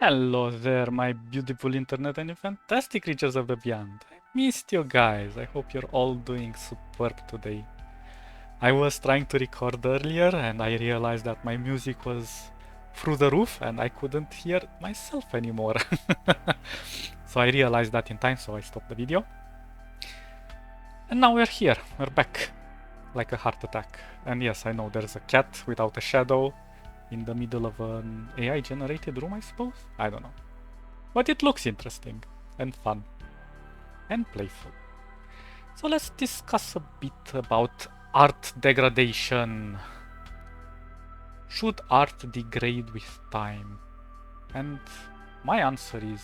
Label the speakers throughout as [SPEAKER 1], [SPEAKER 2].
[SPEAKER 1] Hello there, my beautiful internet and you fantastic creatures of the beyond. I missed you guys. I hope you're all doing superb today. I was trying to record earlier and I realized that my music was through the roof and I couldn't hear myself anymore. So I realized that in time, so I stopped the video. And now we're here, we're back, like a heart attack. And yes, I know there's a cat without a shadow in the middle of an AI generated room, I suppose? I don't know. But it looks interesting and fun and playful. So let's discuss a bit about art degradation. Should art degrade with time? And my answer is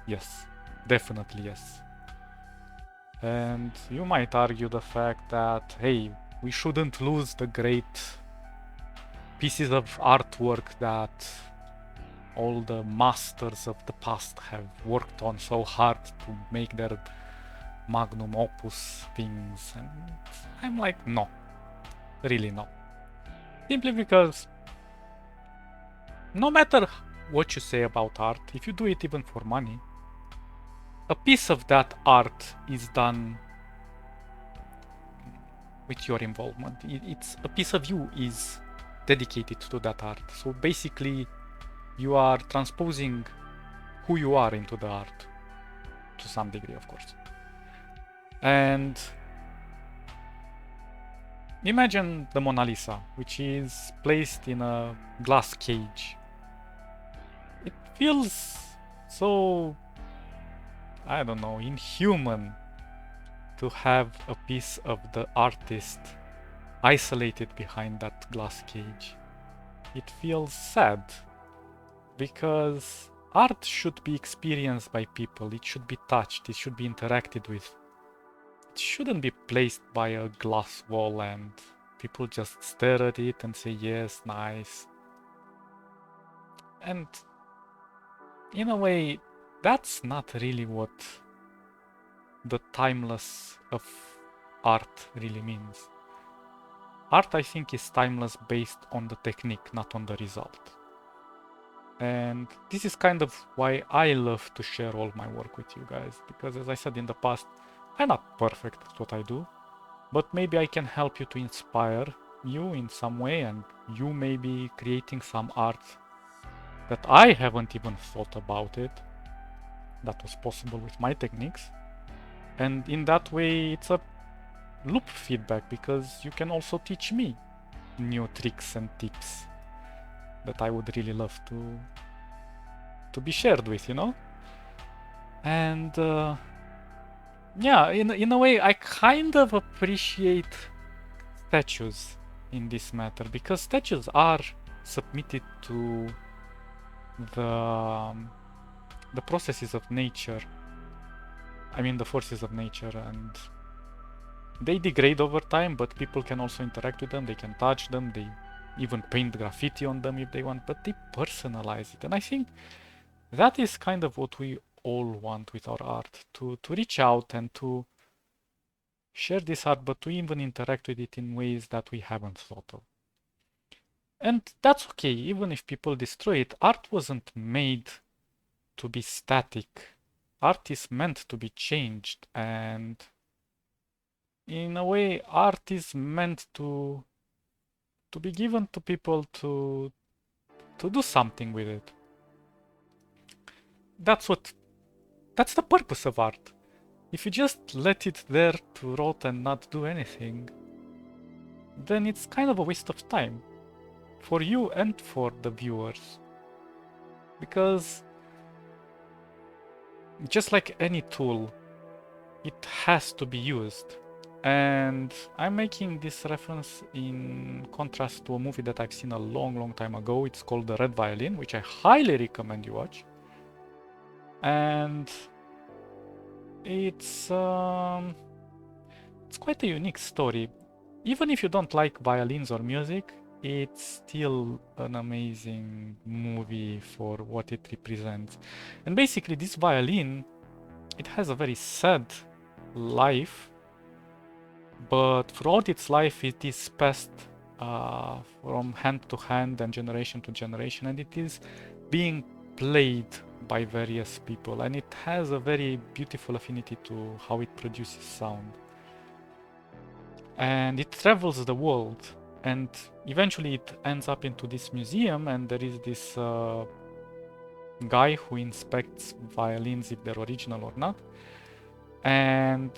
[SPEAKER 1] yes, definitely yes. And you might argue the fact that, hey, we shouldn't lose the great pieces of artwork that all the masters of the past have worked on so hard to make their magnum opus things. And I'm like, no, really no. Simply because no matter what you say about art, if you do it even for money, a piece of that art is done with your involvement. It's a piece of you is dedicated to that art. So basically, you are transposing who you are into the art to some degree, of course. And imagine the Mona Lisa, which is placed in a glass cage. It feels so, I don't know, inhuman to have a piece of the artist isolated behind that glass cage. It feels sad because art should be experienced by people, it should be touched, it should be interacted with. It shouldn't be placed by a glass wall and people just stare at it and say, yes, nice. And in a way, that's not really what the timeless of art really means. Art, I think, is timeless based on the technique, not on the result. And this is kind of why I love to share all my work with you guys, because as I said in the past, I'm not perfect at what I do, but maybe I can help you to inspire you in some way, and you may be creating some art that I haven't even thought about it, that was possible with my techniques. And in that way, it's a loop feedback, because you can also teach me new tricks and tips that I would really love to be shared with, you know? And yeah, in a way, I kind of appreciate statues in this matter, because statues are submitted to the the processes of nature. I mean, the forces of nature, and they degrade over time, but people can also interact with them, they can touch them, they even paint graffiti on them if they want, but they personalize it. And I think that is kind of what we all want with our art, to reach out and to share this art, but to even interact with it in ways that we haven't thought of. And that's okay, even if people destroy it. Art wasn't made to be static. Art is meant to be changed, and in a way, art is meant to be given to people to do something with it. That's the purpose of art. If you just let it there to rot and not do anything, then it's kind of a waste of time for you and for the viewers. Because just like any tool, it has to be used. And I'm making this reference in contrast to a movie that I've seen a long time ago. It's called The Red Violin, which I highly recommend you watch. And it's quite a unique story. Even if you don't like violins or music, it's still an amazing movie for what it represents. And basically, this violin, it has a very sad life, but throughout its life, it is passed from hand to hand and generation to generation, and it is being played by various people, and it has a very beautiful affinity to how it produces sound. And it travels the world, and eventually it ends up into this museum, and there is this guy who inspects violins if they're original or not. And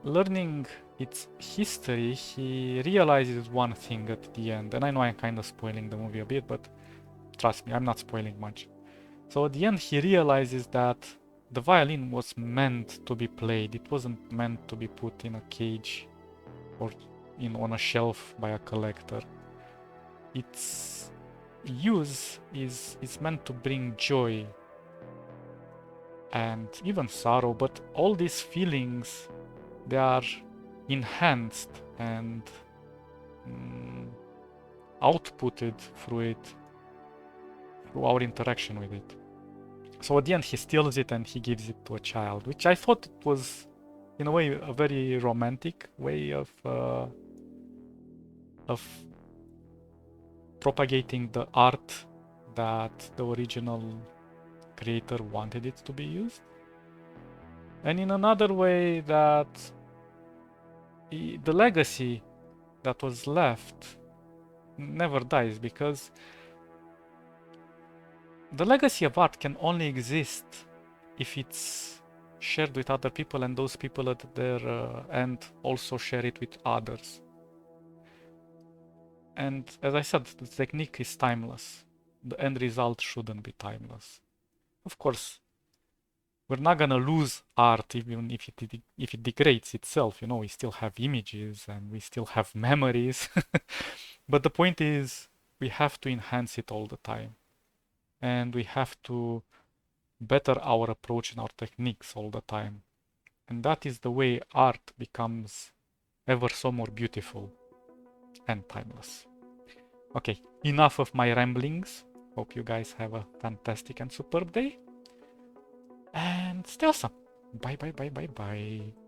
[SPEAKER 1] learning its history, he realizes one thing at the end, and I know I'm kind of spoiling the movie a bit, but trust me, I'm not spoiling much. So at the end, he realizes that the violin was meant to be played. It wasn't meant to be put in a cage or on a shelf by a collector. Its use is meant to bring joy and even sorrow, but all these feelings, they are enhanced and outputted through it, through our interaction with it. So at the end, he steals it and he gives it to a child, which I thought it was, in a way, a very romantic way of propagating the art that the original creator wanted it to be used. And in another way, that the legacy that was left never dies, because the legacy of art can only exist if it's shared with other people, and those people at their end also share it with others. And as I said, the technique is timeless. The end result shouldn't be timeless. Of course, we're not gonna lose art even if it degrades itself. You know, we still have images and we still have memories. But the point is, we have to enhance it all the time, and we have to better our approach and our techniques all the time. And that is the way art becomes ever so more beautiful and timeless. Okay, enough of my ramblings. Hope you guys have a fantastic and superb day. And stay awesome. Bye bye bye bye bye.